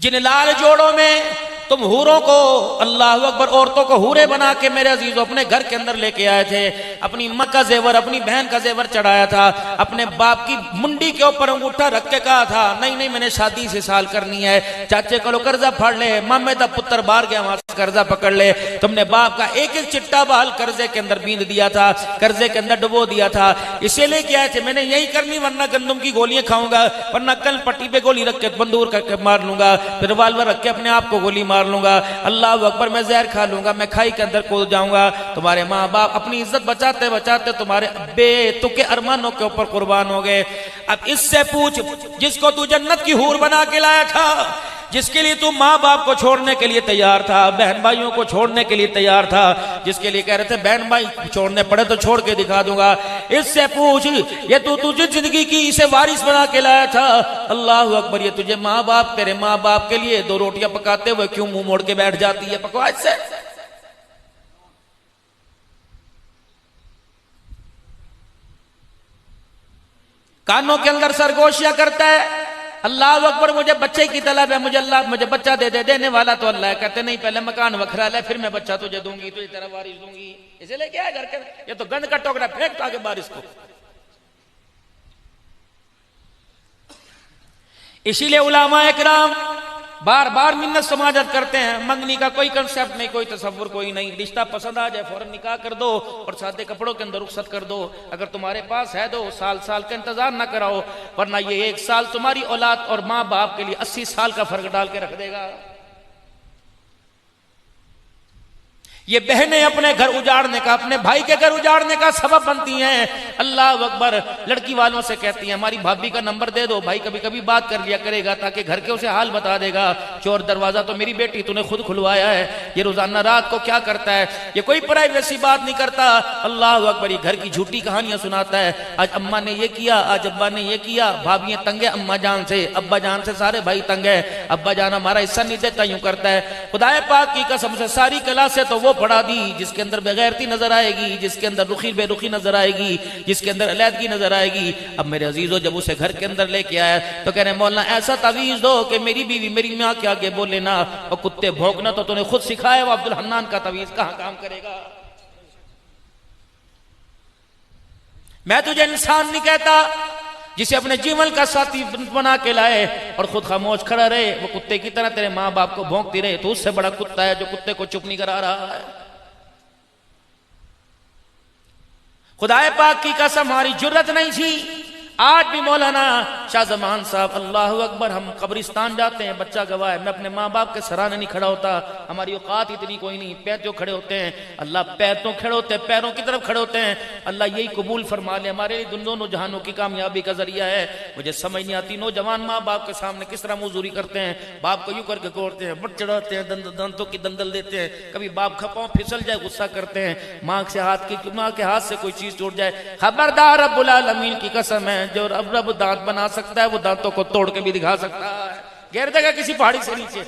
جن لال جوڑوں میں تم حوروں کو، اللہ اکبر، عورتوں کو حورے بنا کے میرے عزیزوں اپنے گھر کے اندر لے کے آئے تھے، اپنی ماں کا زیور، اپنی بہن کا زیور چڑھایا تھا، اپنے باپ کی منڈی کے اوپر انگوٹھا رکھ کے کہا تھا نہیں نہیں میں نے شادی سے سال کرنی ہے، چاچے کو لو قرضہ پھاڑ لے، مامے دا پتر باہر گیا وہاں سے قرضہ پکڑ لے، تم نے باپ کا ایک ایک چٹا بال قرضے کے اندر بیند دیا تھا، قرضے کے اندر ڈبو دیا تھا، اسے لے کے آئے تھے میں نے یہی کرنی ورنہ گندم کی گولیاں کھاؤں گا، ورنہ کل پٹی پہ گولی رکھ کے بندور کر کے مار لوں گا، پھر ریوالور رکھ کے اپنے آپ کو گولی مار لوں گا، اللہ اکبر، میں زہر کھا لوں گا، میں کھائی کے اندر کود جاؤں گا۔ تمہارے ماں باپ اپنی عزت بچاتے بچاتے تمہارے بے تکے ارمانوں کے اوپر قربان ہو گئے۔ اب اس سے پوچھ جس کو تو جنت کی حور بنا کے لایا تھا، جس کے لیے تو ماں باپ کو چھوڑنے کے لیے تیار تھا، بہن بھائیوں کو چھوڑنے کے لیے تیار تھا، جس کے لیے کہہ رہے تھے بہن بھائی چھوڑنے پڑے تو چھوڑ کے دکھا دوں گا، اس سے پوچھ یہ تو تجھے زندگی کی اسے وارث بنا کے لایا تھا، اللہ اکبر، یہ تجھے ماں باپ، تیرے ماں باپ کے لیے دو روٹیاں پکاتے ہوئے کیوں منہ موڑ کے بیٹھ جاتی ہے؟ پکوا اس سے۔ کانوں کے اندر سرگوشیاں کرتا ہے، اللہ اکبر، مجھے بچے کی طلب ہے، مجھے بچہ دے دے، دینے والا تو اللہ ہے، کہتے نہیں پہلے مکان وکھرا لے پھر میں بچہ تجھے دوں گی، تجھے تیرا وارث دوں گی، اسے لے کے آئے گھر کے، یہ تو گند کا ٹوکرا پھینکتا آگے بارش کو۔ اسی لیے علماء اکرام بار بار منت سماجت کرتے ہیں، منگنی کا کوئی کنسپٹ نہیں، کوئی تصور کوئی نہیں، رشتہ پسند آ جائے فوراً نکاح کر دو اور سادے کپڑوں کے اندر رخصت کر دو، اگر تمہارے پاس ہے دو، سال سال کا انتظار نہ کراؤ، ورنہ یہ ایک سال تمہاری اولاد اور ماں باپ کے لیے 80 سال کا فرق ڈال کے رکھ دے گا۔ یہ بہنیں اپنے گھر اجاڑنے کا، اپنے بھائی کے گھر اجاڑنے کا سبب بنتی ہیں، اللہ اکبر، لڑکی والوں سے کہتی ہیں ہماری بھابی کا نمبر دے دو، بھائی کبھی کبھی بات کر لیا کرے گا تاکہ گھر کے اسے حال بتا دے گا، چور دروازہ تو میری بیٹی تو نے خود کھلوایا ہے، یہ روزانہ رات کو کیا کرتا ہے، یہ کوئی پرائیویسی بات نہیں کرتا، اللہ اکبر، یہ گھر کی جھوٹی کہانیاں سناتا ہے، آج اماں نے یہ کیا، آج ابا نے یہ کیا، بھابیاں تنگ ہیں اماں جان سے، ابا جان سے سارے بھائی تنگ ہیں، ابا جان ہمارا حصہ نہیں دیتا، یوں کرتا ہے۔ خدا پاک کی قسم سے ساری کلاسیں تو وہ پڑھا دی جس کے اندر بغیرتی نظر آئے گی، جس کے اندر رخی بے رخی نظر آئے گی، جس کے اندر علیحدگی نظر آئے گی۔ اب میرے عزیزو جب اسے گھر کے اندر لے کے آیا تو کہہ رہے مولانا ایسا تعویذ دو کہ میری بیوی میری ماں کے آگے بولے نا، اور کتے بھونکنا تو نے خود سکھایا، وہ عبدالحنان کا تعویذ کہاں کام کرے گا؟ میں تجھے انسان نہیں کہتا، جسے اپنے جیون کا ساتھی بنا کے لائے اور خود خاموش کھڑا رہے، وہ کتے کی طرح تیرے ماں باپ کو بھونکتی رہے، تو اس سے بڑا کتا ہے جو کتے کو چپ نہیں کرا رہا ہے۔ خدا پاک کی قسم ہماری جرت نہیں تھی، آج بھی مولانا شاہ زمان صاحب، اللہ اکبر، ہم قبرستان جاتے ہیں، بچہ گواہ ہے، میں اپنے ماں باپ کے سرانے نہیں کھڑا ہوتا، ہماری اوقات اتنی کوئی نہیں، پیر جو کھڑے ہوتے ہیں اللہ پیر تو کھڑے ہوتے ہیں، پیروں کی طرف کھڑے ہوتے ہیں، اللہ یہی قبول فرما لے، ہمارے لیے دونوں جہانوں کی کامیابی کا ذریعہ ہے۔ مجھے سمجھ نہیں آتی نوجوان ماں باپ کے سامنے کس طرح موزوری کرتے ہیں، باپ کو یوں کر کے کوڑتے ہیں، بٹ چڑھاتے ہیں، دنتوں کی دندل دیتے ہیں، کبھی باپ کا پاؤں پھسل جائے غصہ کرتے ہیں، ماں کے ہاتھ سے کوئی چیز ٹوٹ جائے، خبردار رب العالمین کی قسم ہے، جو رب دانت بنا سکتا ہے وہ دانتوں کو توڑ کے بھی دکھا سکتا ہے، گیر دے گا کسی پہاڑی سے نیچے۔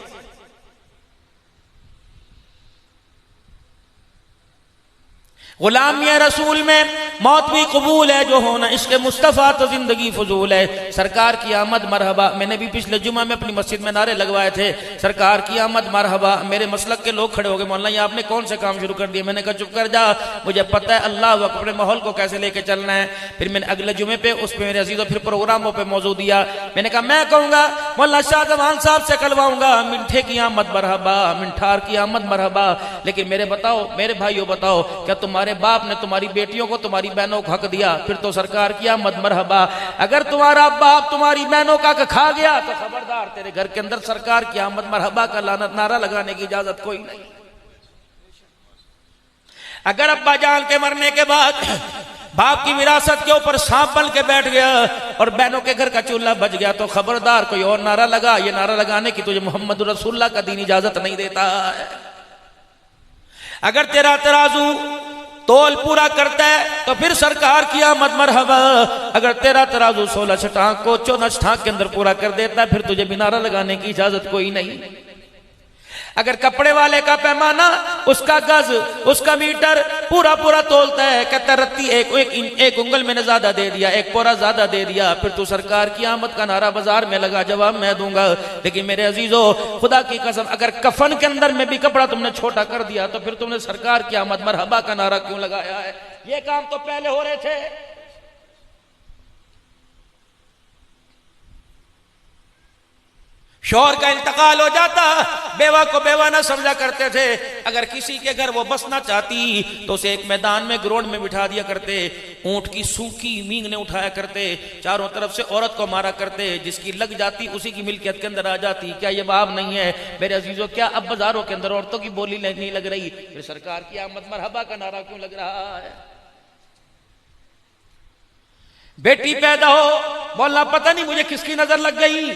غلامی رسول میں موت بھی قبول ہے، جو ہونا عشق مصطفیٰ تو زندگی فضول ہے، سرکار کی آمد مرحبا، میں نے بھی پچھلے جمعہ میں اپنی مسجد میں نعرے لگوائے تھے، سرکار کی آمد مرحبا، میرے مسلک کے لوگ کھڑے ہو گئے، مولانا یہ آپ نے کون سے کام شروع کر دیے؟ میں نے کہا چپ کر جا، مجھے پتہ ہے اللہ اپنے ماحول کو کیسے لے کے چلنا ہے۔ پھر میں نے اگلے جمعے پہ اس پہ میرے عزیزوں پھر پروگراموں پہ موضوع دیا، میں نے کہا میں کہوں گا مولانا شاہ زمان صاحب سے کلواؤں گا منٹھے کی آمد مرحبا، منٹھار کی آمد مرحبا، لیکن میرے بھائیوں بتاؤ، کیا تمہارے باپ نے تمہاری بیٹیوں کو تمہاری بہنوں کو حق دیا؟ پھر تو سرکار کی آمد مرحبا۔ اگر تمہارا باپ تمہاری بہنوں کا کھا گیا تو خبردار تیرے گھر کے اندر سرکار کی آمد مرحبا کا لعنت نعرہ لگانے کی اجازت کوئی نہیں۔ اگر ابا جان کے مرنے کے بعد باپ کی وراثت کے اوپر سانپ بن کے بیٹھ گیا اور بہنوں کے گھر کا چولہا بج گیا تو خبردار کوئی اور نعرہ لگا، یہ نعرہ لگانے کی تجھے محمد رسول اللہ کا دین اجازت نہیں دیتا ہے۔ اگر تیرا ترازو تول پورا کرتا ہے تو پھر سرکار کی آمد مرحبا، اگر تیرا ترازو 16 چھٹانک کو 14 چھٹانک کے اندر پورا کر دیتا ہے پھر تجھے بھی نعرہ لگانے کی اجازت کوئی نہیں۔ اگر کپڑے والے کا پیمانہ، اس کا گز، اس کا میٹر پورا پورا تولتا ہے، کہتا رتی ایک انگل میں نے زیادہ دے دیا، ایک پورا زیادہ دے دیا، پھر تو سرکار کی آمد کا نعرہ بازار میں لگا، جواب میں دوں گا۔ لیکن میرے عزیزو، خدا کی قسم، اگر کفن کے اندر میں بھی کپڑا تم نے چھوٹا کر دیا تو پھر تم نے سرکار کی آمد مرحبا کا نعرہ کیوں لگایا ہے؟ یہ کام تو پہلے ہو رہے تھے۔ شوہر کا انتقال ہو جاتا، بیوہ کو بیوہ نہ سمجھا کرتے تھے، اگر کسی کے گھر وہ بسنا چاہتی تو اسے ایک میدان میں گراؤنڈ میں بٹھا دیا کرتے، اونٹ کی سوکھی مینگ نے اٹھایا کرتے، چاروں طرف سے عورت کو مارا کرتے، جس کی لگ جاتی اسی کی ملکیت کے اندر آ جاتی۔ کیا یہ باب نہیں ہے میرے عزیزو؟ کیا اب بازاروں کے اندر عورتوں کی بولی نہیں لگ رہی؟ پھر سرکار کی آمد مرحبا کا نعرہ کیوں لگ رہا ہے؟ بیٹی پیدا ہو، بولنا پتہ نہیں مجھے کس کی نظر لگ گئی،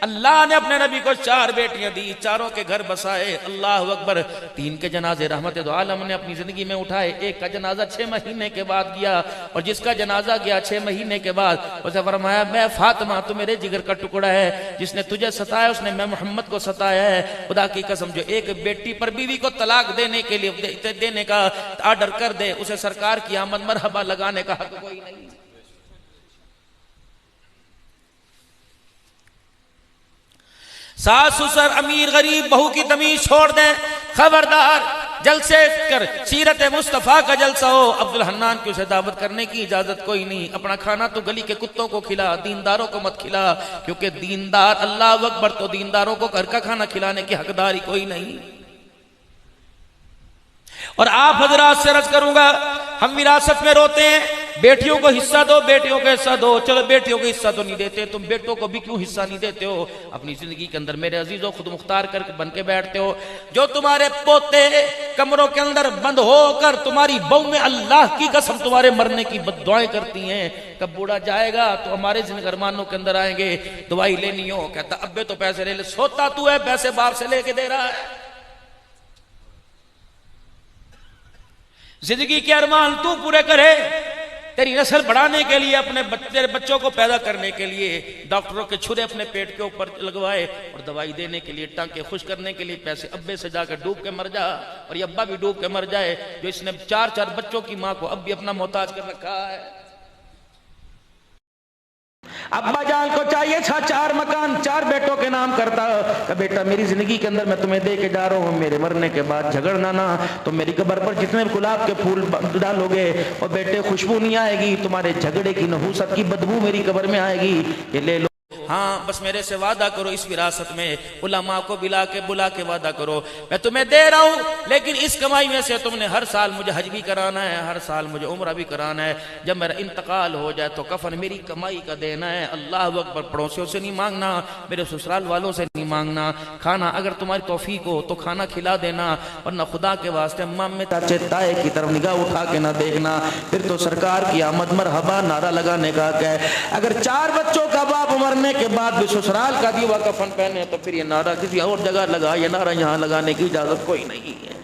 اللہ نے اپنے نبی کو 4 بیٹیاں دی، چاروں کے گھر بسائے، اللہ اکبر۔ 3 کے جنازے رحمت دو عالم نے اپنی زندگی میں اٹھائے، ایک کا جنازہ 6 مہینے کے بعد گیا، اور جس کا جنازہ گیا 6 مہینے کے بعد، اسے فرمایا میں فاطمہ تو میرے جگر کا ٹکڑا ہے، جس نے تجھے ستایا اس نے میں محمد کو ستایا ہے۔ خدا کی قسم، جو ایک بیٹی پر بیوی کو طلاق دینے کے لیے دینے کا آرڈر کر دے، اسے سرکار کی آمد مرحبا لگانے کا حق کوئی نہیں۔ ساس سسر امیر غریب بہو کی تمیز چھوڑ دیں، خبردار جلسے کر سیرت مصطفیٰ کا جلسہ ہو، عبد الحنان کی اسے دعوت کرنے کی اجازت کوئی نہیں، اپنا کھانا تو گلی کے کتوں کو کھلا، دینداروں کو مت کھلا، کیونکہ دیندار، اللہ اکبر، تو دینداروں کو گھر کا کھانا کھلانے کی حقداری کوئی نہیں۔ اور آپ حضرات سے عرض کروں گا، ہم وراثت میں روتے ہیں، بیٹیوں کو حصہ دو، بیٹیوں کو حصہ دو، چلو بیٹیوں کو حصہ تو نہیں دیتے، تم بیٹوں کو بھی کیوں حصہ نہیں دیتے ہو؟ اپنی زندگی کے اندر میرے عزیزوں خود مختار کر کے بن کے بیٹھتے ہو، جو تمہارے پوتے کمروں کے اندر بند ہو کر تمہاری بہو میں اللہ کی قسم تمہارے مرنے کی بد دعائیں کرتی ہیں، کب بوڑھا جائے گا تو ہمارے زنگرمانوں کے اندر آئیں گے، دوائی لینی ہو کہتا ابے تو پیسے لے لے، سوتا تو ہے، پیسے باپ سے لے کے دے رہا ہے۔ زندگی کے ارمان تو پورے کرے، تیری نسل بڑھانے کے لیے، اپنے تیرے بچوں کو پیدا کرنے کے لیے ڈاکٹروں کے چھرے اپنے پیٹ کے اوپر لگوائے، اور دوائی دینے کے لیے، ٹانکے خوش کرنے کے لیے پیسے ابے سے جا کر ڈوب کے مر جا، اور یہ ابا بھی ڈوب کے مر جائے جو اس نے 4 بچوں کی ماں کو اب بھی اپنا محتاج کر رکھا ہے۔ ابا جان کو چاہیے تھا 4 مکان 4 بیٹوں کے نام کرتا کہ بیٹا میری زندگی کے اندر میں تمہیں دے کے جا رہا ہوں، میرے مرنے کے بعد جھگڑنا نہ، تم میری قبر پر جتنے گلاب کے پھول ڈالو گے اور بیٹے خوشبو نہیں آئے گی، تمہارے جھگڑے کی نحوست کی بدبو میری قبر میں آئے گی، یہ لے لو۔ ہاں بس میرے سے وعدہ کرو، اس وراثت میں علماء کو بلا کے وعدہ کرو، میں تمہیں دے رہا ہوں، لیکن اس کمائی میں سے تم نے ہر سال مجھے حج بھی کرانا ہے، ہر سال مجھے عمرہ بھی کرانا ہے، جب میرا انتقال ہو جائے تو کفن میری کمائی کا دینا ہے۔ اللہ اکبر، پڑوسیوں سے نہیں مانگنا، میرے سسرال والوں سے نہیں مانگنا، کھانا اگر تمہاری توفیق ہو تو کھانا کھلا دینا، ورنہ خدا کے واسطے مام میں چاچے تائے کی طرف نگاہ اٹھا کے نہ دیکھنا، پھر تو سرکار کی آمد مرحبا نعرہ لگانے کا کیا ہے۔ اگر 4 بچوں کا باپ مرنے کے بعد بھی سسرال کا دیوا کفن پہنے تو پھر یہ نعرہ کسی اور جگہ لگا، یہ نعرہ یہاں لگانے کی اجازت کوئی نہیں ہے۔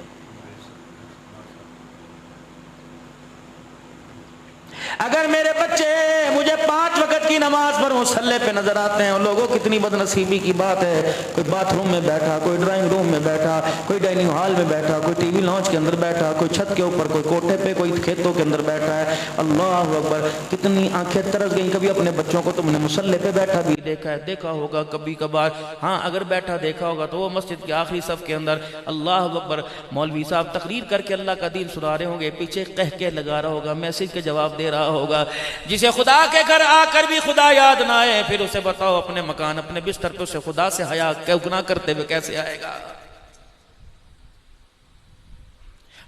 اگر میرے بچے مجھے 5 وقت کی نماز پر مصلی پہ نظر آتے ہیں، لوگوں کتنی بد نصیبی کی بات ہے، کوئی باتھ روم میں بیٹھا، کوئی ڈرائنگ روم میں بیٹھا، کوئی ڈائننگ ہال میں بیٹھا، کوئی ٹی وی لانچ کے اندر بیٹھا، کوئی چھت کے اوپر، کوئی کوٹھے پہ، کوئی کھیتوں کے اندر بیٹھا ہے۔ اللہ اکبر، کتنی آنکھیں ترس گئیں۔ کبھی اپنے بچوں کو تم نے مصلی پہ بیٹھا بھی دیکھا ہے؟ دیکھا ہوگا کبھی کبھار، ہاں اگر بیٹھا دیکھا ہوگا تو وہ مسجد کے آخری صف کے اندر، اللہ اکبر، مولوی صاحب تقریر کر کے اللہ کا دین سنا رہے ہوں گے، پیچھے کہہ لگا رہا ہوگا، میسج کے جواب دے رہا ہوگا۔ جسے خدا کے گھر آ کر بھی خدا یاد نہ آئے، پھر اسے بتاؤ اپنے مکان اپنے بستر پہ اسے خدا سے حیا گناہ کرتے ہوئے کیسے آئے گا؟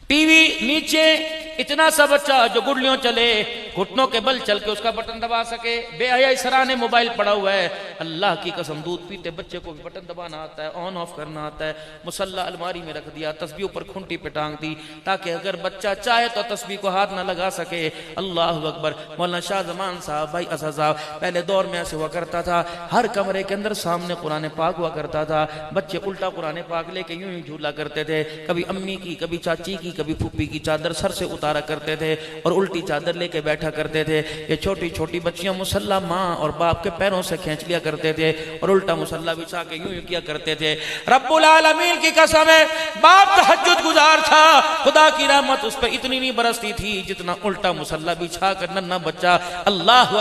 ٹی وی نیچے اتنا سا بچہ جو گڈلیوں چلے، گھٹنوں کے بل چل کے اس کا بٹن دبا سکے، بے حیائی سرانے موبائل پڑا ہوا ہے۔ اللہ کی قسم، دودھ پیتے بچے کو بھی بٹن دبانا آتا ہے، آن آف کرنا آتا ہے، مصلی الماری میں رکھ دیا، تسبیح اوپر کھنٹی پہ ٹانگ دی تاکہ اگر بچہ چاہے تو تسبیح کو ہاتھ نہ لگا سکے۔ اللہ اکبر۔ مولانا شاہ زمان صاحب، بھائی اسد صاحب، پہلے دور میں ایسے ہوا کرتا تھا، ہر کمرے کے اندر سامنے قرآن پاک ہوا کرتا تھا، بچے الٹا قرآن پاک لے کے یوں ہی جھولا کرتے تھے، کبھی امی کی، کبھی چاچی کی، کبھی پھوپھی کی چادر سر سے اتارا کرتے تھے اور الٹی چادر لے کے بیٹھا کرتے تھے۔ یہ چھوٹی چھوٹی بچیاں مصلی ماں اور باپ کے پیروں سے کھینچ لیا کرتے تھے اور الٹا مصلی بچھا کے یوں کیا کرتے تھے. رب العالمین کی قسم ہے باپ تہجد گزار تھا, خدا کی رحمت اس پہ اتنی نہیں برستی تھی جتنا الٹا مصلی بچھا کر ننھا بچہ اللہ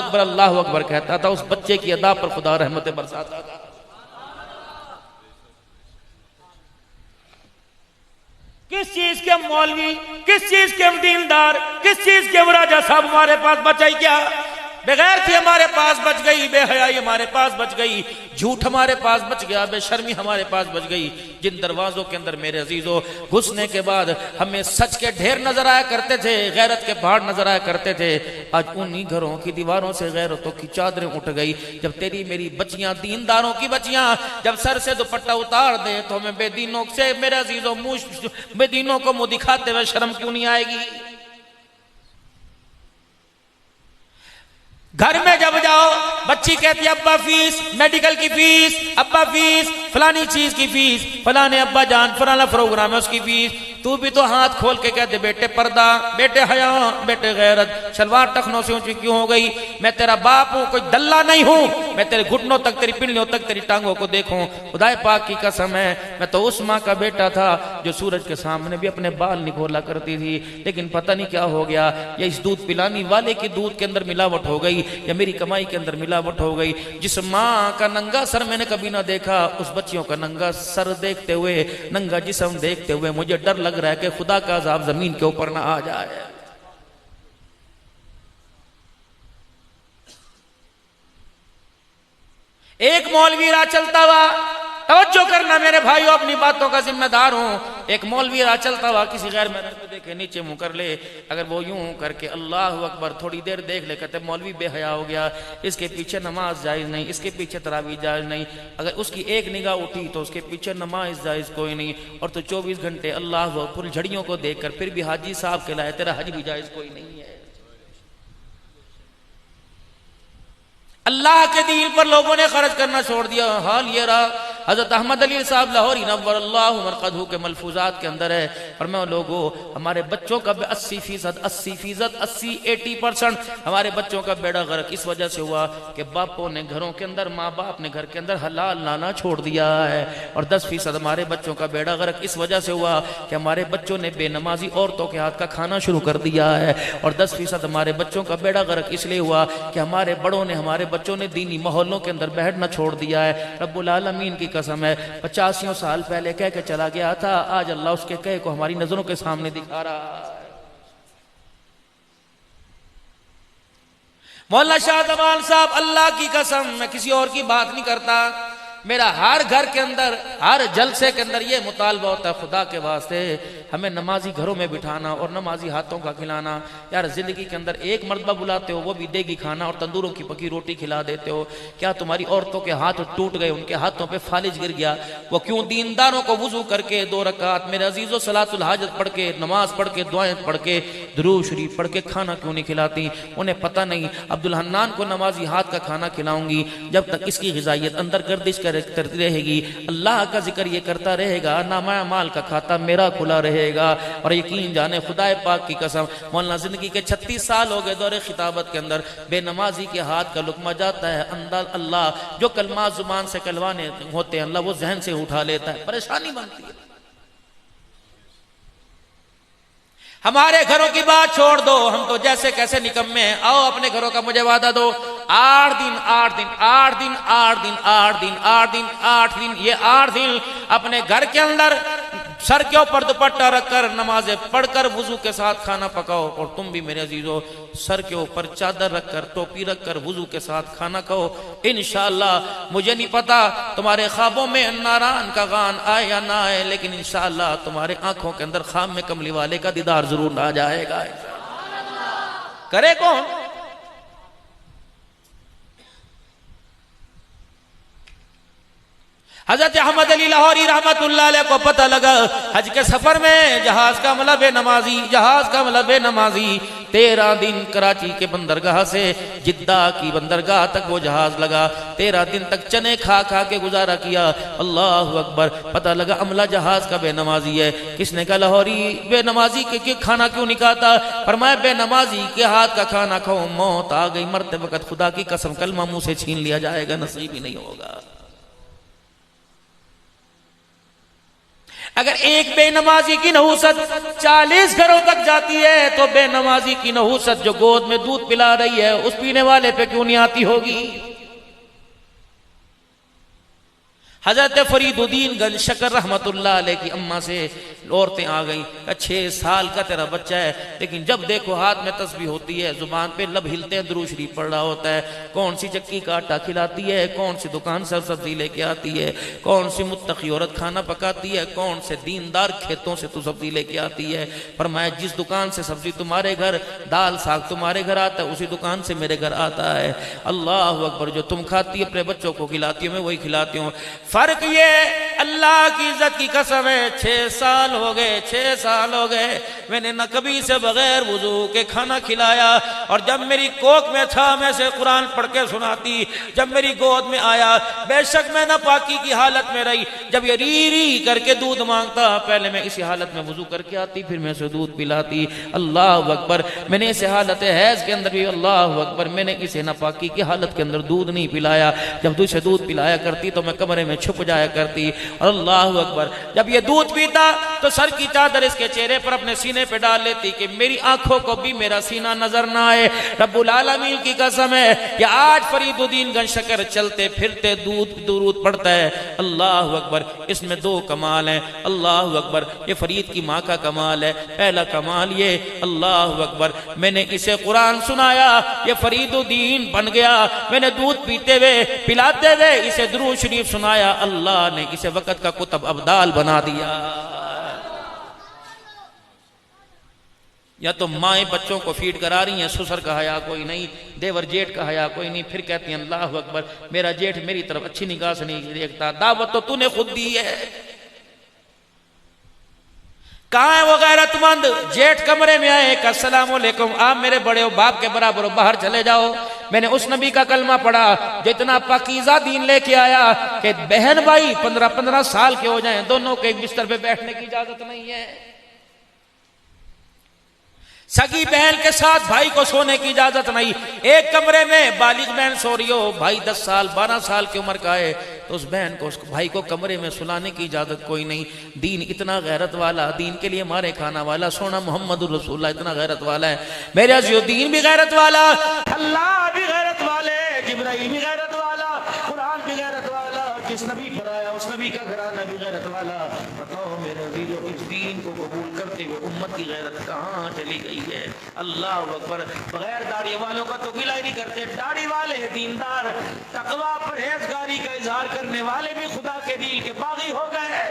اکبر کہتا تھا, اس بچے کی ادا پر خدا رحمت برساتا تھا. کس چیز کے مولوی, کس چیز کے دیندار, کس چیز کے راجہ صاحب ہمارے پاس بچائی کیا؟ بغیر تھی ہمارے پاس بچ گئی, بے حیائی ہمارے پاس بچ گئی, جھوٹ ہمارے پاس بچ گیا, بے شرمی ہمارے پاس بچ گئی. جن دروازوں کے اندر میرے عزیزوں گھسنے کے بعد ہمیں سچ کے ڈھیر نظر آیا کرتے تھے, غیرت کے پہاڑ نظر آیا کرتے تھے, آج انہی گھروں کی دیواروں سے غیرتوں کی چادریں اٹھ گئی. جب تیری میری بچیاں دینداروں کی بچیاں جب سر سے دوپٹہ اتار دے تو ہمیں بے دینوں سے میرے عزیزوں بے دینوں کو منہ دکھاتے ہوئے شرم کیوں نہیں آئے گی؟ گھر میں جب جاؤ بچی کہتی ہے ابا فیس, میڈیکل کی فیس, ابا فیس, فلانی چیز کی فیس, فلانے ابا جان فلانا پروگرام ہے اس کی فیس. تو بھی تو ہاتھ کھول کے کہتے بیٹے پردہ, بیٹے حیا, بیٹے غیرت, شلوار ٹخنوں سے اونچی کیوں ہو گئی؟ میں تیرا باپ ہوں, کوئی دلہ نہیں ہوں, میں تیرے گھٹنوں تک, تیری پنڈلیوں تک, تیری ٹانگوں کو دیکھوں. خدا پاک کی قسم ہے میں تو اس ماں کا بیٹا تھا جو سورج کے سامنے بھی اپنے بال نکھولا کرتی تھی, لیکن پتہ نہیں کیا ہو گیا, یا اس دودھ پلانی والے کی دودھ کے اندر ملاوٹ ہو گئی یا میری کمائی کے اندر ملاوٹ ہو گئی. جس ماں کا ننگا سر میں نے کبھی نہ دیکھا, اس بچیوں کا ننگا سر دیکھتے ہوئے, ننگا جسم دیکھتے ہوئے مجھے ڈر لگ رہا ہے کہ خدا کا عذاب زمین کے اوپر نہ آ جائے. ایک مولوی راہ چلتا ہوا, توجہ کرنا میرے بھائیوں, اپنی باتوں کا ذمہ دار ہوں. ایک مولوی راہ چلتا ہوا کسی غیر محرم کو دیکھے نیچے منہ کر لے, اگر وہ یوں کر کے اللہ اکبر تھوڑی دیر دیکھ لے, کہتے مولوی بے حیا ہو گیا, اس کے پیچھے نماز جائز نہیں, اس کے پیچھے تراویح جائز نہیں. اگر اس کی ایک نگاہ اٹھی تو اس کے پیچھے نماز جائز کوئی نہیں, اور تو 24 گھنٹے اللہ اکبر جھڑیوں کو دیکھ کر پھر بھی حاجی صاحب کہلائے, تیرا حج بھی جائز کوئی نہیں ہے. اللہ کے دین پر لوگوں نے خرچ کرنا چھوڑ دیا. حال یہ رہا, حضرت احمد علی صاحب لاہوری نور اللہ مرقدہ کے ملفوظات کے اندر ہے, اور میں لوگوں ہمارے بچوں کا 80% ہمارے بچوں کا بیڑا غرق اس وجہ سے ہوا کہ باپوں نے گھروں کے اندر, ماں باپ نے گھر کے اندر حلال لانا چھوڑ دیا ہے. اور 10% ہمارے بچوں کا بیڑا غرق اس وجہ سے ہوا کہ ہمارے بچوں نے بے نمازی عورتوں کے ہاتھ کا کھانا شروع کر دیا ہے. اور 10% ہمارے بچوں کا بیڑا غرق اس لیے ہوا کہ ہمارے بڑوں نے, ہمارے بچوں نے دینی ماحولوں کے اندر بیٹھنا چھوڑ دیا ہے. رب العالمین کی قسم ہے 85 سال پہلے کہہ کے چلا گیا تھا, آج اللہ اس کے کہے کو ہماری نظروں کے سامنے دکھا رہا ہے. مولانا شاہ زمان صاحب, اللہ کی قسم میں کسی اور کی بات نہیں کرتا, میرا ہر گھر کے اندر, ہر جلسے کے اندر یہ مطالبہ ہوتا ہے, خدا کے واسطے ہمیں نمازی گھروں میں بٹھانا اور نمازی ہاتھوں کا کھلانا. یار زندگی کے اندر ایک مرتبہ بلاتے ہو, وہ بھی دیگی کھانا اور تندوروں کی پکی روٹی کھلا دیتے ہو. کیا تمہاری عورتوں کے ہاتھ ٹوٹ گئے, ان کے ہاتھوں پہ فالج گر گیا؟ وہ کیوں دینداروں کو وضو کر کے 2 رکعت میرے عزیزوں صلاۃ الحاجت پڑھ کے, نماز پڑھ کے, دعائیں پڑھ کے, درود شریف پڑھ کے کھانا کیوں نہیں کھلاتی؟ انہیں پتہ نہیں عبدالحنان کو نمازی ہاتھ کا کھانا کھلاؤں گی جب تک اس کی غذائیت اندر گردش کرتی رہے گی, اللہ کا ذکر یہ کرتا رہے گا, نامہ اعمال کا کھاتا میرا کھلا رہے گا. اور یقین جانے خدا پاک کی قسم, مولانا زندگی کے 36 سال ہو گئے دور خطابت کے اندر, بے نمازی کے ہاتھ کا لقمہ جاتا ہے, اللہ جو کلمات زبان سے کلوانے ہوتے ہیں اللہ وہ ذہن سے اٹھا لیتا ہے, پریشانی بنتی ہے. ہمارے گھروں کی بات چھوڑ دو, ہم تو جیسے کیسے نکمے ہیں. آؤ اپنے گھروں کا مجھے وعدہ دو, 8 دن یہ 8 دن اپنے گھر کے اندر سر کے اوپر دوپٹہ رکھ کر نمازیں پڑھ کر وضو کے ساتھ کھانا پکاؤ. اور تم بھی میرے عزیزو سر کے اوپر چادر رکھ کر, ٹوپی رکھ کر وضو کے ساتھ کھانا کھاؤ. انشاءاللہ مجھے نہیں پتا تمہارے خوابوں میں ناران کا غان آئے یا نہ آئے, لیکن انشاءاللہ تمہارے آنکھوں کے اندر خام میں کملی والے کا دیدار ضرور آ جائے گا. کرے کون؟ حضرت احمد علی لاہوری رحمت اللہ علیہ کو پتہ لگا حج کے سفر میں جہاز کا مطلب نمازی, 13 دن کراچی کے بندرگاہ سے جدہ کی بندرگاہ تک وہ جہاز لگا، 13 دن تک چنے کھا کھا کے گزارا کیا۔ اللہ اکبر، پتہ لگا عملہ جہاز کا بے نمازی ہے۔ کس نے کہا لاہوری بے نمازی کے کھانا کیوں نہیں کھاتا؟ فرمایا بے نمازی کے ہاتھ کا کھانا کھاؤ موت آ گئی، مرتے وقت خدا کی قسم کلمہ منہ سے چھین لیا جائے گا، نصیب ہی نہیں ہوگا۔ اگر ایک بے نمازی کی نحوست 40 گھروں تک جاتی ہے تو بے نمازی کی نحوست جو گود میں دودھ پلا رہی ہے اس پینے والے پہ کیوں نہیں آتی ہوگی؟ حضرت فرید الدین گنج شکر رحمت اللہ علیہ کی اماں سے عورتیں آ گئیں، 6 سال کا تیرا بچہ ہے لیکن جب دیکھو ہاتھ میں تسبیح ہوتی ہے، زبان پہ لب ہلتے ہیں، درود شریف پڑھ رہا ہوتا ہے، کون سی چکی کا آٹا کھلاتی ہے، کون سی دکان سے سبزی لے کے آتی ہے، کون سی متقی عورت کھانا پکاتی ہے، کون سے دیندار کھیتوں سے تو سبزی لے کے آتی ہے۔ فرمایا جس دکان سے سبزی تمہارے گھر، دال ساگ تمہارے گھر آتا ہے، اسی دکان سے میرے گھر آتا ہے۔ اللہ اکبر، جو تم کھاتی ہے اپنے بچوں کو کھلاتی ہو، میں وہی کھلاتی ہوں۔ فرق یہ اللہ کی عزت کی قسم ہے 6 سال ہو گئے، 6 سال ہو گئے میں نے نہ کبھی سے بغیر وضو کے کھانا کھلایا، اور جب میری کوکھ میں تھا میں سے قرآن پڑھ کے سناتی، جب میری گود میں آیا بے شک میں نہ پاکی کی حالت میں رہی، جب یہ ری ری کر کے دودھ مانگتا پہلے میں اسی حالت میں وضو کر کے آتی، پھر میں اسے دودھ پلاتی۔ اللہ اکبر، میں نے اسے حالت حیض کے اندر بھی اللہ اکبر میں نے اسے ناپاکی کی حالت کے اندر دودھ نہیں پلایا، جب اسے دودھ پلایا کرتی تو میں کمرے میں چھپ جایا کرتی، اور اللہ اکبر جب یہ دودھ پیتا تو سر کی چادر اس کے چہرے پر اپنے سینے پہ ڈال لیتی کہ میری آنکھوں کو بھی میرا سینہ نظر نہ آئے۔ رب العالمین کی قسم ہے کہ آج فرید الدین گنج شکر چلتے پھرتے درود پڑھتا ہے۔ اللہ اکبر، اس میں 2 کمال ہیں۔ اللہ اکبر، یہ فرید کی ماں کا کمال ہے۔ پہلا کمال یہ، اللہ اکبر، میں نے اسے قرآن سنایا، یہ فرید الدین بن گیا۔ میں نے دودھ پیتے ہوئے پلاتے ہوئے اسے درود شریف سنایا، اللہ نے اسے وقت کا کتب ابدال بنا دیا۔ یا تو مائیں بچوں کو فیڈ کرا رہی ہیں، سسر کا حیا کوئی نہیں، دیور جیٹ کا حیا کوئی نہیں، پھر کہتی ہیں اللہ اکبر میرا جیٹ میری طرف اچھی نگاہ سے نہیں دیکھتا، دعوت تو تو نے خود دی ہے۔ کہاں ہے وہ غیرت مند؟ جیٹ کمرے میں آئے کہ السلام علیکم، آپ میرے بڑے ہو، باپ کے برابر ہو، باہر چلے جاؤ۔ میں نے اس نبی کا کلمہ پڑھا جو اتنا پاکیزہ دین لے کے آیا کہ بہن بھائی 15 سال کے ہو جائیں دونوں کے ایک بستر پہ بیٹھنے کی اجازت نہیں ہے، سگی بہن کے ساتھ بھائی کو سونے کی اجازت نہیں، ایک کمرے میں بالغ بہن سو رہی ہو، بھائی 10 سال 12 سال کی عمر کا ہے تو اس بہن کو اس بھائی کو کمرے میں سلانے کی اجازت کوئی نہیں۔ دین اتنا غیرت والا، دین کے لیے مارے کھانا والا، سونا محمد الرسول اللہ اتنا غیرت والا ہے۔ میرے عزیزو، دین بھی غیرت والا، اللہ بھی غیرت والے، جبرائیل بھی غیرت والا، قرآن بھی غیرت والا، جس نبی پر آیا اس نبی کا گھرانہ بھی غیرت والا۔ بتاؤ میرے عزیزو، اس دین کو قبول کرتے ہوئے امت کی غیرت کہاں چلی گئی ہے؟ اللہ اکبر، بغیر داڑھی والوں کا تو گلہ ہی نہیں کرتے، داڑھی والے دیندار تقوی پرہیزگاری کا اظہار کرنے والے بھی خدا کے دین کے باغی ہو گئے۔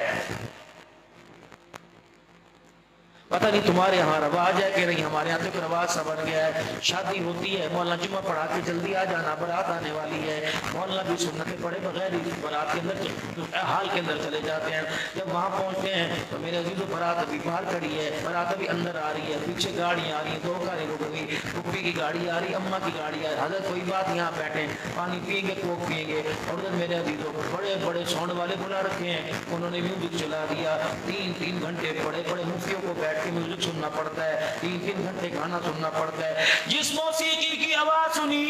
پتہ نہیں تمہارے یہاں رواج ہے کہ نہیں، ہمارے یہاں تو رواج سا بن گیا ہے، شادی ہوتی ہے مولانا جمعہ پڑھا کے جلدی آ جانا، برات آنے والی ہے، مولانا بھی سنتیں پڑھے بغیر ہی برات کے اندر حال کے اندر چلے جاتے ہیں۔ جب وہاں پہنچتے ہیں تو میرے عزیزو برات ابھی باہر کھڑی ہے، برات ابھی اندر آ رہی ہے، پیچھے گاڑیاں آ رہی ہیں، 2 کاریں رک گئی، پھوپھی کی گاڑی آ رہی، اماں کی گاڑی آ رہی، حضرت کوئی بات یہاں بیٹھیں، پانی پئیں گے کوک پئیں گے، اور ادھر میرے عزیزو بڑے بڑے ساؤنڈ والے بلا رکھے ہیں، انہوں نے میوزک چلا دیا، 3 گھنٹے بڑے بڑے مفتیوں کو بیٹھ کے میوزک سننا پڑتا ہے، 3 گھنٹے گانا سننا پڑتا ہے۔ جس موسیقی کی آواز سنی،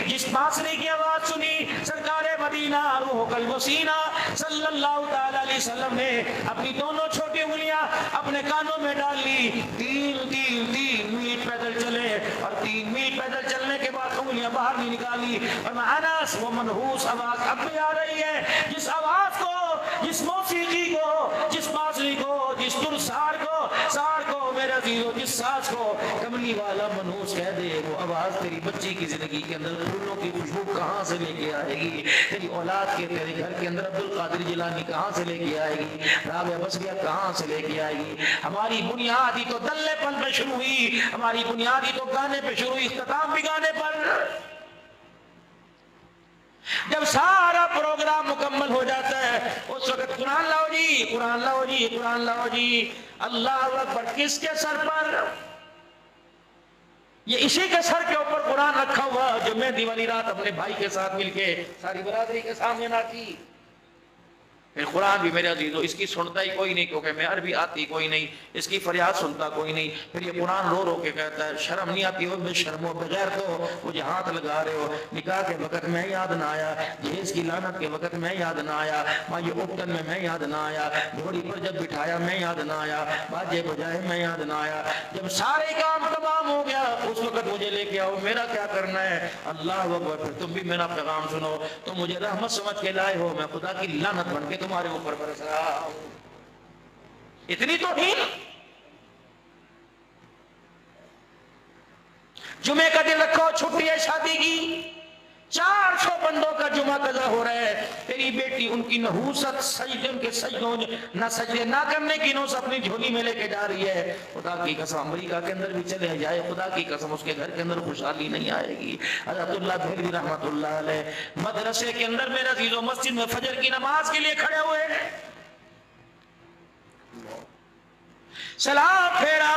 جس بانسری کی آواز سنی، سرکار مدینہ روح قلب و سینہ صلی اللہ تعالی علیہ وسلم نے اپنی دونوں چھوٹی انگلیاں اپنے کانوں میں ڈال لی، 3 میل پیدل چلے، اور 3 میل پیدل چلنے کے بعد انگلیاں باہر نہیں نکالی، اور انس وہ منحوس آواز اب بھی آ رہی ہے، جس آواز کو، جس موسیقی کو، جس بانسری کو، جس ترسار کو میرے عزیزو، جس ساز کو کملی والا منحوس کہہ دے، وہ آواز تیری بچی کی زندگی کے اندر پھولوں کی خوشبو کہاں سے لے کے آئے گی؟ تیری اولاد کے تیرے گھر کے اندر عبدالقادر جیلانی کہاں سے لے کے آئے گی؟ رابعہ بصریہ کہاں سے لے کے آئے گی؟ ہماری بنیاد ہی تو دلے پن پہ شروع ہوئی، ہماری بنیاد ہی تو گانے پہ شروع ہوئی، اختتام بھی گانے پر۔ جب سارا پروگرام مکمل ہو جاتا ہے اس وقت قرآن لاؤ جی، قرآن لاؤ جی، قرآن لاؤ جی، اللہ اکبر، کس کے سر پر؟ یہ اسی کے سر کے اوپر قرآن رکھا ہوا جو مہندی والی رات اپنے بھائی کے ساتھ مل کے ساری برادری کے سامنے نہ کی. پھر قرآن بھی میرے عزیزو اس کی سنتا ہی کوئی نہیں, کیونکہ میں عربی آتی کوئی نہیں, اس کی فریاد سنتا کوئی نہیں. پھر یہ قرآن رو رو کے کہتا ہے شرم نہیں آتی ہو, بے شرم ہو, بغیر تو مجھے ہاتھ لگا رہے ہو, نکاح کے وقت میں یاد نہ آیا, جہیز کی لعنت کے وقت میں یاد نہ آیا, ماں یہ اپٹن میں یاد نہ آیا, گھوڑی پر جب بٹھایا میں یاد نہ آیا, باجے بجائے میں یاد نہ آیا, جب سارے کام تمام ہو گیا اس وقت مجھے لے کے آؤ, میرا کیا کرنا ہے. اللہ اکبر. پھر تم بھی میرا پیغام سنو, تم مجھے رحمت سمجھ کے لائے ہو, میں خدا کی لعنت بن کے تمہارے اوپر برس رہا ہوں. اتنی توہین. جمعے کا دن رکھو, چھٹی ہے شادی کی, 400 بندوں کا جمعہ قضا ہو رہا ہے, تیری بیٹی ان کی نحوست سجدے کے سجدوں نہ سجدے نہ کرنے کی نوس اپنی جھولی میں لے کے جا رہی ہے. خدا کی قسم امریکہ کے اندر بھی چلے جائے, خدا کی قسم اس کے گھر کے اندر خوشحالی نہیں آئے گی. حضرت اللہ دہلوی رحمت اللہ علیہ مدرسے کے اندر میرے عزیزو مسجد میں فجر کی نماز کے لیے کھڑے ہوئے, سلام پھیرا,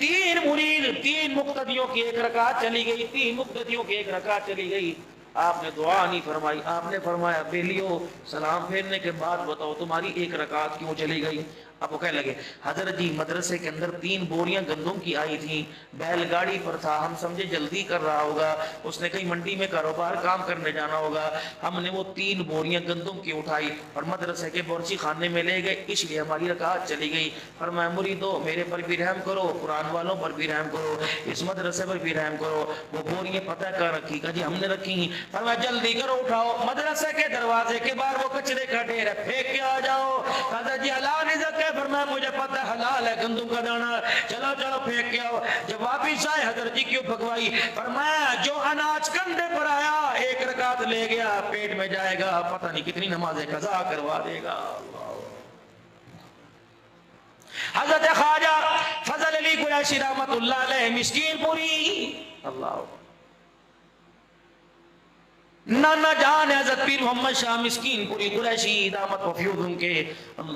3 مرید 3 مقتدیوں کی 1 رکعت چلی گئی, 3 مقتدیوں کی 1 رکعت چلی گئی. آپ نے دعا نہیں فرمائی, آپ نے فرمایا بیلیو سلام پھیرنے کے بعد بتاؤ تمہاری 1 رکعت کیوں چلی گئی. اب وہ کہنے لگے حضرت جی مدرسے کے اندر 3 بوریاں گندم کی آئی تھیں, بیل گاڑی پر تھا, ہم سمجھے جلدی کر رہا ہوگا, اس نے کہیں منڈی میں کاروبار کام کرنے جانا ہوگا, ہم نے وہ 3 بوریاں گندم کی اٹھائی اور مدرسے کے بورچی خانے میں لے گئے, اس لیے ہماری رکعت چلی گئی. فرمایا مریدو میرے پر بھی رحم کرو, قرآن والوں پر بھی رحم کرو, اس مدرسے پر بھی رحم کرو. وہ بوریاں پتہ کہاں رکھی, کہا جی ہم نے رکھی. فرمایا جلدی کرو اٹھاؤ, مدرسے کے دروازے کے باہر وہ کچرے کا ڈھیر ہے, پھینک کے آ جاؤ. کہا جی حلال رزق ہے, فرمایا مجھے پتہ حلال ہے گندم کا دانہ, چلو چلو پھینک کے آؤ. جب واپس آئے حضرت جی کیوں پھکوائی, فرمایا جو اناج کندھے پر آیا 1 رکعت لے گیا, پیٹ میں جائے گا پتہ نہیں کتنی نمازیں قضا کروا دے گا. حضرت خواجہ فضل علی قریشی رحمت اللہ علیہ مسکین پوری, اللہ نانا جان حضرت پیر محمد شاہ مسکین پوری قریشی دامت و فیوز ان کے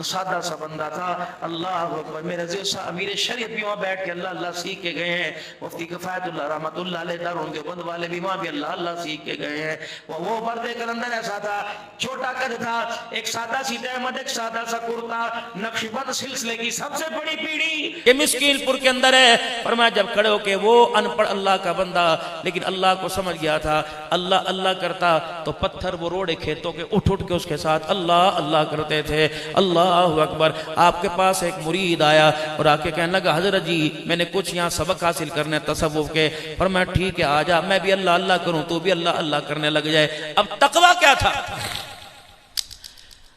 سادہ سا بندہ تھا. اللہ اکبر. میرے عزیز امیر شریعت بھی وہاں بیٹھ کے اللہ اللہ سیکھ کے گئے ہیں, مفتی کفایت اللہ رحمت اللہ علیہ دارون دیوبند والے بھی وہاں بھی اللہ اللہ سیکھ کے گئے ہیں. وہ پردے کلندر ایسا تھا, چھوٹا قد تھا, ایک سادہ سی تہمد, ایک سادہ سا کرتا, نقش بند سلسلے کی سب سے بڑی پیڑھی یہ مسکین پور کے اندر ہے. فرمایا جب کھڑے ہو کے وہ ان پڑھ اللہ کا بندہ لیکن اللہ کو سمجھ گیا تھا, اللہ اللہ کرتا تو پتھر وہ روڑے کھیتوں کے اٹھ اٹھ کے اس کے ساتھ اللہ اللہ کرتے تھے. اللہ اکبر. آپ کے پاس ایک مرید آیا اور آ کے کہنے لگا حضرت جی میں نے کچھ یہاں سبق حاصل کرنے تصوف کے. فرمایا ٹھیک ہے آ جا, میں بھی اللہ اللہ کروں, تو بھی اللہ اللہ کرنے لگ جائے. اب تقویٰ کیا تھا,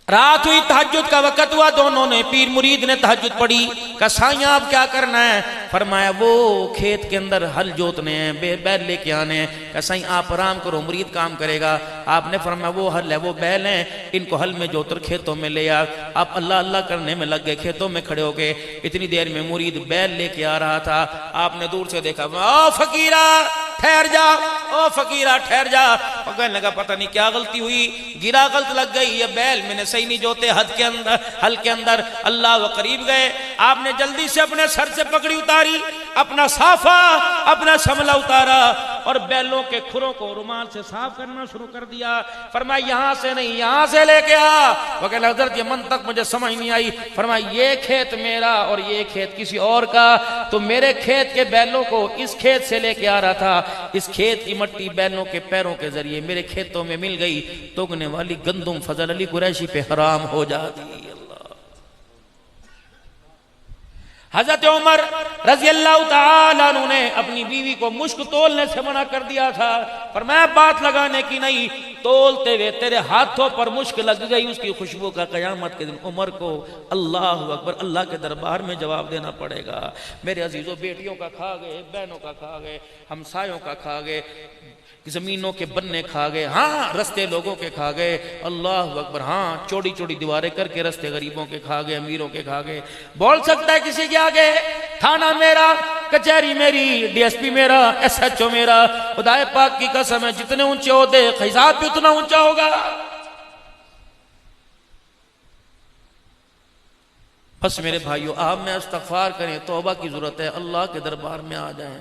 رات ہوئی تہجد کا وقت ہوا, دونوں نے پیر مرید نے تہجد پڑھی. کہا سائیاں اب کیا کرنا ہے, فرمایا وہ کھیت کے اندر ہل جوتنے ہیں, بیل لے کے آنے ہیں. کہا سائیاں آپ آرام کرو, مرید کام کرے گا. آپ نے فرمایا وہ ہل ہے, وہ بیل ہیں, ان کو ہل میں جوتر کھیتوں میں لے آ. آپ اللہ اللہ کرنے میں لگ گئے, کھیتوں میں کھڑے ہو گئے. اتنی دیر میں مرید بیل لے کے آ رہا تھا. آپ نے دور سے دیکھا, او فقیرہ ٹھہر جا, او فقیرہ ٹھہر جا. کہنے لگا پتہ نہیں کیا غلطی ہوئی, گرا غلط لگ گئی, یہ بیل میں نے صحیح نہیں جوتے حد کے اندر, حل کے اندر. اللہ وہ قریب گئے, آپ نے جلدی سے اپنے سر سے پکڑی اتاری, اپنا صافہ اپنا شملہ اتارا اور بیلوں کے کھروں کو رومال سے صاف کرنا شروع کر دیا. فرمایا یہاں سے نہیں یہاں سے لے کے آ. وہ کہنے حضرت یہ منطق مجھے سمجھ نہیں آئی. فرمایا یہ کھیت میرا اور یہ کھیت کسی اور کا, تو میرے کھیت کے بیلوں کو اس کھیت سے لے کے آ رہا تھا, اس کھیت کی مٹی بیلوں کے پیروں کے ذریعے میرے کھیتوں میں مل گئی, توگنے والی گندم فضل علی قریشی پہ حرام ہو جاتی. حضرت عمر رضی اللہ تعالیٰ عنہ نے اپنی بیوی کو مشک تولنے سے منع کر دیا تھا. فرمایا بات لگانے کی نہیں, تولتے ہوئے تیرے ہاتھوں پر مشک لگ گئی, اس کی خوشبو کا قیامت کے دن عمر کو اللہ اکبر اللہ کے دربار میں جواب دینا پڑے گا. میرے عزیزوں بیٹیوں کا کھا گئے, بہنوں کا کھا گئے, ہمسایوں کا کھا گئے, زمینوں کے بننے کھا گئے, ہاں رستے لوگوں کے کھا گئے. اللہ اکبر. ہاں چوڑی چوڑی دیواریں کر کے رستے غریبوں کے کھا گئے, امیروں کے کھا گئے. بول سکتا ہے کسی کے آگے تھانہ میرا, کچہری میری, ڈی ایس پی میرا, ایس ایچ او میرا. خدا پاک کی قسم ہے جتنے اونچے عہدے حساب بھی اتنا اونچا ہوگا. بس میرے بھائیو آپ میں استغفار کریں, توبہ کی ضرورت ہے, اللہ کے دربار میں آ جائیں.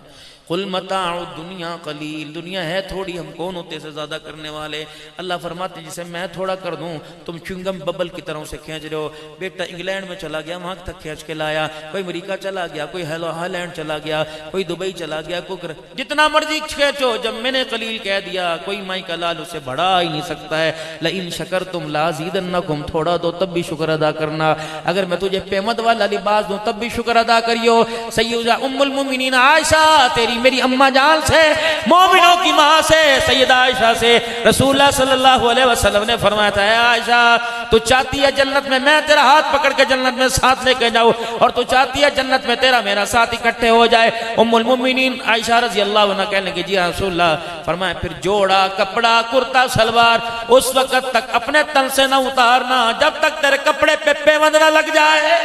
قل متاع الدنیا قلیل، دنیا ہے تھوڑی، ہم کون ہوتے سے زیادہ کرنے والے۔ اللہ فرماتے جسے میں تھوڑا کر دوں تم چنگم ببل کی طرح سے کھینچ رہے ہو۔ بیٹا انگلینڈ میں چلا گیا، وہاں تک کھینچ کے لایا، کوئی امریکہ چلا گیا، کوئی ہالینڈ چلا گیا، کوئی دبئی چلا گیا، کوئی جتنا مرضی کھینچو، جب میں نے قلیل کہہ دیا کوئی مائی کا لال اسے بڑھا ہی نہیں سکتا ہے۔ لئن شکرتم لازیدنکم، تھوڑا دو تب بھی شکر ادا کرنا، اگر میں تجھے پیمد والا لباس دوں تب بھی شکر ادا کریو۔ سیدہ ام المؤمنین عائشہ، تیری میری اماں جان سے، مومنوں کی ماں سے، سیدہ عائشہ سے رسول اللہ صلی اللہ علیہ وسلم نے فرمایا تھا، اے عائشہ تو چاہتی ہے جنت میں تیرا ہاتھ پکڑ کے جنت میں ساتھ لے کے جاؤں، اور تو چاہتی ہے جنت میں تیرا میرا ساتھ اکٹھے ہو جائے۔ ام المؤمنین عائشہ رضی اللہ عنہ کہنے لگی جی رسول اللہ، فرمایا پھر جوڑا کپڑا کرتا سلوار اس وقت تک اپنے تن سے نہ اتارنا جب تک تیرے کپڑے پہ پیوند نہ لگ جائے۔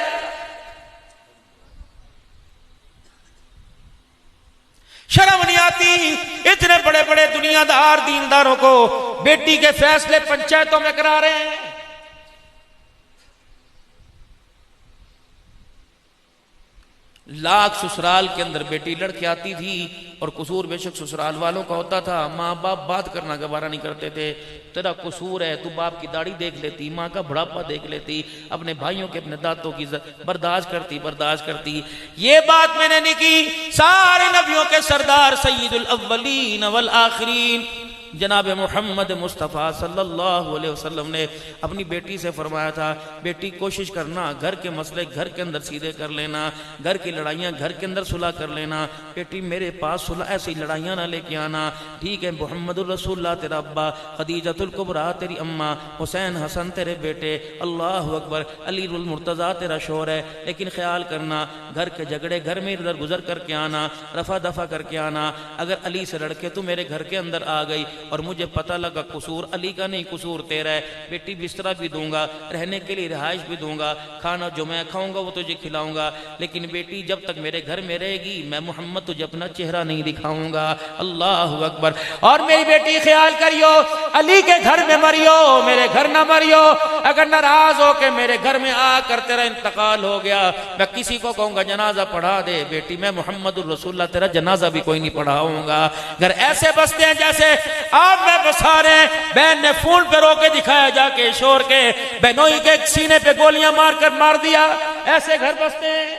شرم نہیں آتی اتنے بڑے بڑے دنیا دار دینداروں کو بیٹی کے فیصلے پنچایتوں میں کرا رہے ہیں۔ لاکھ سسرال کے اندر بیٹی لڑکی آتی تھی اور قصور بے شک سسرال والوں کا ہوتا تھا، ماں باپ بات کرنا گوارا نہیں کرتے تھے، تیرا قصور ہے، تو باپ کی داڑھی دیکھ لیتی، ماں کا بڑھاپا دیکھ لیتی، اپنے بھائیوں کے اپنے دانتوں کی برداشت کرتی۔ یہ بات میں نے نہیں کی، سارے نبیوں کے سردار سید الاولین والآخرین جناب محمد مصطفیٰ صلی اللہ علیہ وسلم نے اپنی بیٹی سے فرمایا تھا، بیٹی کوشش کرنا گھر کے مسئلے گھر کے اندر سیدھے کر لینا، گھر کی لڑائیاں گھر کے اندر صلح کر لینا، بیٹی میرے پاس صلح ایسی لڑائیاں نہ لے کے آنا، ٹھیک ہے؟ محمد الرسول اللہ تیرا ابا، خدیجۃ الکبریٰ تیری اماں، حسین حسن تیرے بیٹے، اللہ اکبر، علی المرتضیٰ تیرا شوہر ہے، لیکن خیال کرنا گھر کے جھگڑے گھر میں ادھر گزر کر کے آنا، رفع دفع کر کے آنا، اگر علی سے لڑ کے تو میرے گھر کے اندر آ گئی اور مجھے پتہ لگا قصور علی کا نہیں قصور تیرا ہے، بیٹی بسترہ بھی دوں گا، رہنے کے لیے رہائش بھی دوں گا، کھانا جو میں کھاؤں گا وہ تجھے کھلاؤں گا، لیکن بیٹی جب تک میرے گھر میں رہے گی میں محمد تجھے اپنا چہرہ نہیں دکھاؤں گا۔ اللہ اکبر۔ اور میری بیٹی خیال کریو علی کے گھر میں مریو، میرے گھر نہ مریو، اگر ناراض ہو کہ میرے گھر میں آ کر تیرا انتقال ہو گیا میں کسی کو کہوں گا جنازہ پڑھا دے، بیٹی میں محمد الرسول اللہ تیرا جنازہ بھی کوئی نہیں پڑھاؤں گا۔ گھر ایسے بستے ہیں جیسے آپ میں بسا رہے ہیں، بہن نے فون پہ رو کے دکھایا جا کے شور کے، بہنوئی کے سینے پہ گولیاں مار کر مار دیا، ایسے گھر بستے ہیں۔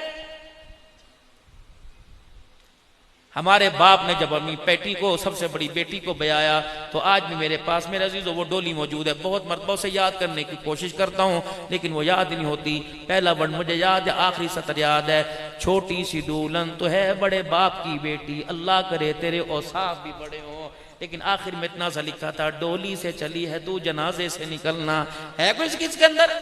ہمارے باپ نے جب اپنی بیٹی کو سب سے بڑی بیٹی کو بیایا تو آج بھی میرے پاس میرے عزیزو وہ ڈولی موجود ہے، بہت مرتبہ سے یاد کرنے کی کوشش کرتا ہوں لیکن وہ یاد نہیں ہوتی۔ پہلا ورڈ مجھے یاد ہے، آخری سطر یاد ہے، چھوٹی سی دولہن تو ہے بڑے باپ کی بیٹی، اللہ کرے تیرے اوصاف بھی بڑے ہوں، لیکن آخر میں اتنا سا لکھا تھا ڈولی سے چلی ہے تو جنازے سے نکلنا ہے۔ کچھ کس کے اندر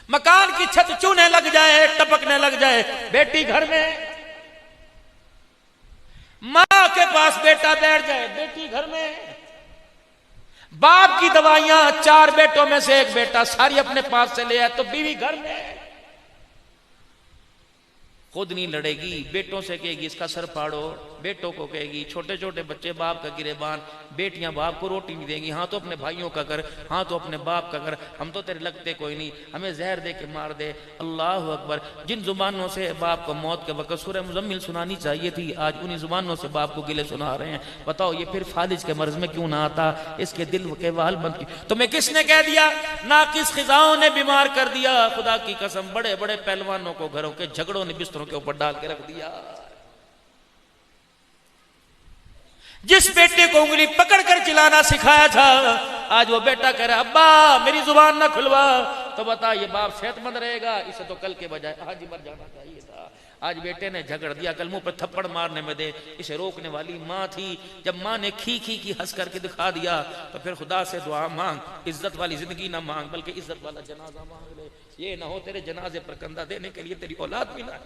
مکان کی چھت چونے لگ جائے ٹپکنے لگ جائے، بیٹی گھر میں، ماں کے پاس بیٹا بیٹھ جائے بیٹی گھر میں، باپ کی دوائیاں 4 بیٹوں میں سے 1 بیٹا ساری اپنے پاس سے لے آئے تو بیوی گھر میں، خود نہیں لڑے گی، بیٹوں سے کہے گی اس کا سر پھاڑو، بیٹوں کو کہے گی، چھوٹے چھوٹے بچے باپ کا گریبان، بیٹیاں باپ کو روٹی نہیں دیں گی، ہاں تو اپنے بھائیوں کا کر، ہاں تو اپنے باپ کا کر، ہم تو تیرے لگتے کوئی نہیں، ہمیں زہر دے کے مار دے۔ اللہ اکبر۔ جن زبانوں سے باپ کو موت کے وقت سورہ مزمل سنانی چاہیے تھی آج انہی زبانوں سے باپ کو گلے سنا رہے ہیں۔ بتاؤ یہ پھر فالج کے مرض میں کیوں نہ آتا، اس کے دل کے وال بند کی تمہیں کس نے کہہ دیا؟ ناقص خزاؤں نے بیمار کر دیا، خدا کی قسم بڑے بڑے پہلوانوں کو گھروں کے جھگڑوں نے بستروں کے اوپر ڈال کے رکھ دیا۔ جس بیٹے کو انگلی پکڑ کر چلانا سکھایا تھا آج وہ بیٹا کہہ رہا ابا میری زبان نہ کھلوا، تو بتا یہ باپ صحت مند رہے گا؟ اسے تو کل کے بجائے آج ہی مر جانا چاہیے تھا۔ آج بیٹے نے جھگڑ دیا، کل منہ پہ تھپڑ مارنے میں دے، اسے روکنے والی ماں تھی۔ جب ماں نے کھی کی ہنس کر کے دکھا دیا تو پھر خدا سے دعا مانگ، عزت والی زندگی نہ مانگ بلکہ عزت والا جنازہ مانگ لے، یہ نہ ہو تیرے جنازے پر کندھا دینے کے لیے تیری اولاد بھی نہ۔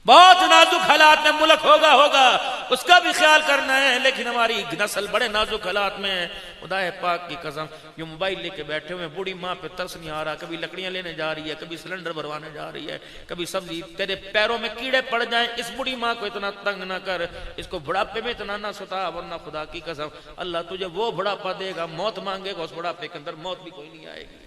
بہت نازک حالات میں ملک ہوگا اس کا بھی خیال کرنا ہے، لیکن ہماری نسل بڑے نازک حالات میں ہے۔ خدا پاک کی قسم یہ موبائل لے کے بیٹھے ہوئے بوڑھی ماں پہ ترس نہیں آ رہا، کبھی لکڑیاں لینے جا رہی ہے، کبھی سلنڈر بھروانے جا رہی ہے، کبھی سبزی، تیرے پیروں میں کیڑے پڑ جائیں اس بوڑھی ماں کو اتنا تنگ نہ کر، اس کو بڑھاپے میں اتنا نہ ستا، ورنہ خدا کی قسم اللہ تجھے وہ بڑھاپا دے گا، موت مانگے گا اس بڑھاپے کے اندر موت بھی کوئی نہیں آئے گی۔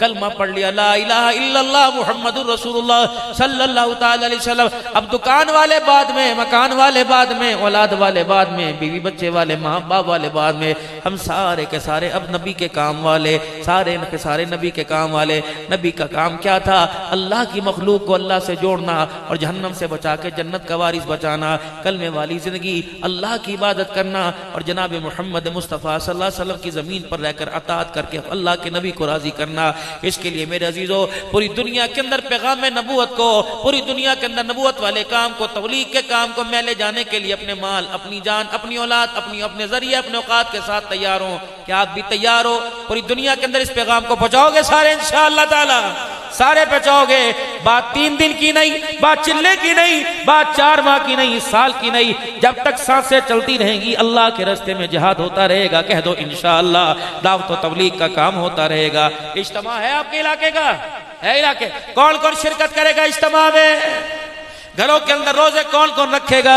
کلمہ پڑھ لیا لا الہ الا اللہ محمد الرسول اللہ صلی اللہ تعالی علیہ وسلم. اب دکان والے بعد میں، مکان والے بعد میں، اولاد والے بعد میں، بیوی بچے والے، ماں باپ والے بعد میں، ہم سارے کے سارے اب نبی کے کام والے، سارے کے سارے نبی کے کام والے. نبی کا کام کیا تھا؟ اللہ کی مخلوق کو اللہ سے جوڑنا اور جہنم سے بچا کے جنت کا وارث بچانا، کلمے والی زندگی، اللہ کی عبادت کرنا اور جناب محمد مصطفیٰ صلی اللہ علیہ وسلم کی زمین پر رہ کر اطاعت کر کے اللہ کے نبی کو راضی کرنا. اس کے لیے میرے عزیزو پوری دنیا کے اندر پیغام نبوت کو، پوری دنیا کے اندر نبوت والے کام کو، تبلیغ کے کام کو میں لے جانے کے لیے اپنے مال، اپنی جان، اپنی اولاد، اپنے ذریعے، اپنے اوقات کے ساتھ تیار ہوں. کیا آپ بھی تیار ہو؟ پوری دنیا کے اندر اس پیغام کو پہنچاؤ گے سارے انشاءاللہ تعالی؟ سارے پہنچاؤ گے. بات 3 دن کی نہیں، بات چلنے کی نہیں، بات 4 ماہ کی نہیں، سال کی نہیں، جب تک سانسیں چلتی رہیں گی اللہ کے راستے میں جہاد ہوتا رہے گا. کہہ دو انشاءاللہ دعوت و تبلیغ کا کام ہوتا رہے گا. اجتماع ہے آپ کے علاقے کا؟ ہے علاقے؟ کون کون شرکت کرے گا اجتماع میں؟ گھروں کے اندر روزے کون کون رکھے گا؟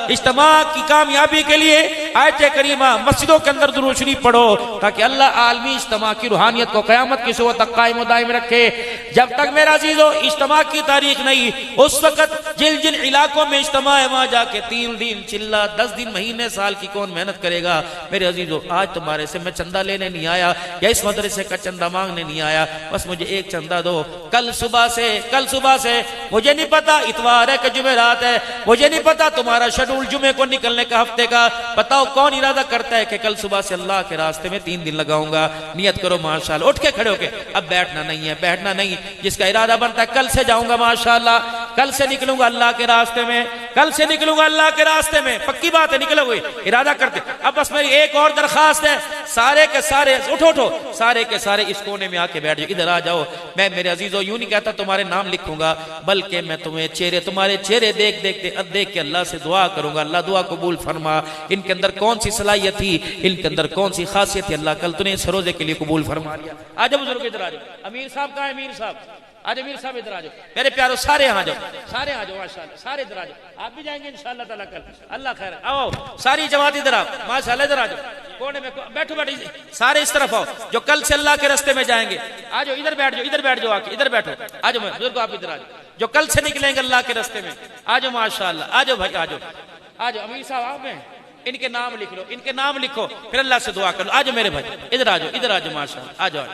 اجتماع کی کامیابی کے لیے آیت کریمہ مسجدوں کے اندر درود شریف پڑھو تاکہ اللہ عالمی اجتماع کی روحانیت کو قیامت کی صبح تک قائم و دائم رکھے. جب تک میرا عزیزو اجتماع کی تاریخ نہیں، اس وقت جن علاقوں میں اجتماع ہے وہاں جا کے 3 دن چلا، 10 دن، مہینے، سال کی کون محنت کرے گا؟ میرے عزیزو آج تمہارے سے میں چندہ لینے نہیں آیا یا اس مدرسے کا چندہ مانگنے نہیں آیا، بس مجھے ایک چندہ دو. کل صبح سے مجھے نہیں پتا اتوار ہے کہ جمعرات ہے، مجھے نہیں پتا تمہارا شیڈول جمعے کو نکلنے کا، ہفتے کا. بتاؤ کون ارادہ کرتا ہے کہ کل صبح سے اللہ کے راستے میں 3 دن لگاؤں گا؟ نیت کرو ماشاءاللہ، اٹھ کے کھڑے ہو کے. اب بیٹھنا نہیں. جس کا ارادہ بنتا ہے کل سے جاؤں گا ماشاءاللہ، کل سے نکلوں گا اللہ کے راستے میں، کل سے نکلوں گا اللہ کے راستے میں، پکی بات ہے، نکلو گے ارادہ کرتے. اب بس میری ایک اور درخواست ہے، سارے کے سارے اٹھو، سارے کے سارے اس کونے میں آ کے بیٹھ جاؤ، ادھر آ جاؤ. میں میرے عزیزو یوں نہیں کہتا تمہارے نام لکھوں گا، بلکہ میں تمہارے چہرے دیکھ کے اللہ سے دعا کروں گا. اللہ دعا قبول فرما. ان کے اندر کون سی صلاحیت تھی، ان کے اندر کون سی خاصیت تھی، اللہ کل تنہیں اس روزے کے لیے قبول فرما لیا. آجاؤ بزرگ ادھر آجاؤ. امیر صاحب کہاں ہے؟ امیر صاحب آج، امیر صاحب ادھر آجاؤ. میرے پیارو سارے یہاں جاؤ، سارے آ جاؤ ماشاءاللہ، سارے ادھر آجاؤ. آپ بھی جائیں گے انشاءاللہ تعالیٰ کل، اللہ خیر. آؤ ساری جماعت ادھر آؤ ماشاءاللہ، ادھر آجاؤ. کونے میں بیٹھو، سارے اس طرف آؤ جو کل سے اللہ کے راستے میں جائیں گے. آجاؤ ادھر بیٹھ جاؤ، آ کے ادھر بیٹھو. آجاؤ میں بزرگ، آپ ادھر آجاؤ جو کل سے نکلیں گے اللہ کے راستے میں. آجاؤ ماشاءاللہ، آجاؤ بھائی، آجاؤ. امیر صاحب آپ ہیں، ان کے نام لکھ لو، ان کے نام لکھو، پھر اللہ سے دعا کر لو. آجاؤ میرے بھائی، ادھر آجاؤ ماشاءاللہ، آجاؤ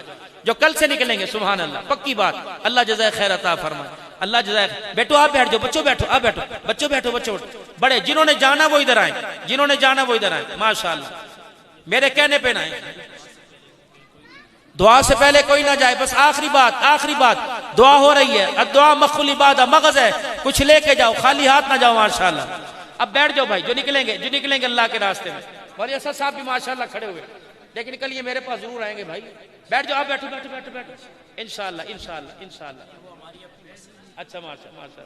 جو کل سے نکلیں گے. سبحان اللہ، پکی بات. اللہ جزائے خیر عطا فرمائے، اللہ جزائے. بیٹھو، آپ بیٹھ جاؤ، بچوں بیٹھو، آپ بیٹھو، بچوں بیٹھو. بڑے جنہوں نے جانا وہ ادھر آئیں، ماشاءاللہ. میرے کہنے پہ نہ آئیں، دعا سے پہلے کوئی نہ جائے. بس آخری بات دعا ہو رہی ہے. الدعا مخل عبادہ، مغز ہے، کچھ لے کے جاؤ، خالی ہاتھ نہ جاؤ ماشاءاللہ. اب بیٹھ جاؤ بھائی جو نکلیں گے اللہ کے راستے میں. مولوی اسد صاحب بھی ماشاءاللہ کھڑے ہوئے، لیکن کل یہ میرے پاس ضرور آئیں گے بھائی. بیٹھ جاؤ، آپ بیٹھو انشاءاللہ. اچھا ماشاءاللہ،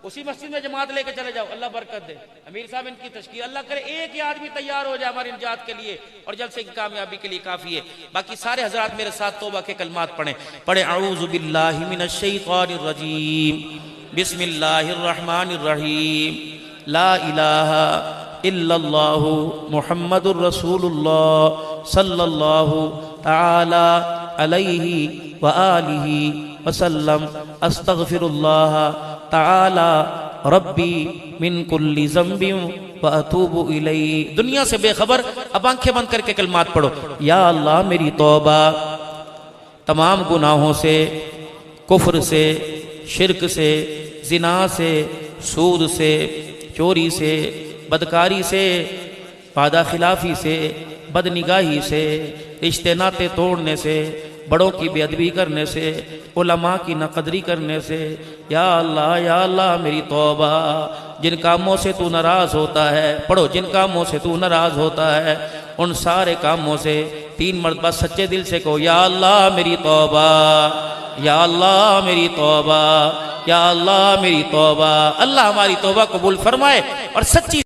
اسی مسجد میں جماعت لے کے چلے جاؤ، اللہ برکت دے. امیر صاحب ان کی تشکیل، اللہ کرے ایک ہی آدمی تیار ہو جائے ہماری نجات کے لیے اور جلسے کی کامیابی کے لیے کافی ہے. باقی سارے حضرات میرے ساتھ توبہ کے کلمات پڑھیں. اعوذ باللہ من الشیطان الرجیم، بسم اللہ الرحمن الرحیم، لا الہ الا اللہ محمد الرسول اللہ صلی اللہ تعالی علیہ وآلہ وسلم. استغفر اللہ تعالی ربی من کل ذنب واتوب الیہ. دنیا سے بے خبر اب آنکھیں بند کر کے کلمات پڑھو. یا اللہ میری توبہ تمام گناہوں سے، کفر سے، شرک سے، زنا سے، سود سے، چوری سے، بدکاری سے، وعدہ خلافی سے، بدنگاہی سے، رشتے ناطے توڑنے سے، بڑوں کی بے ادبی کرنے سے، علماء کی ناقدری کرنے سے. یا اللہ میری توبہ. جن کاموں سے تو ناراض ہوتا ہے، پڑھو، جن کاموں سے تو ناراض ہوتا ہے ان سارے کاموں سے 3 مرتبہ سچے دل سے کہو، یا اللہ میری توبہ، یا اللہ میری توبہ، یا اللہ میری توبہ. اللہ ہماری توبہ قبول فرمائے اور سچی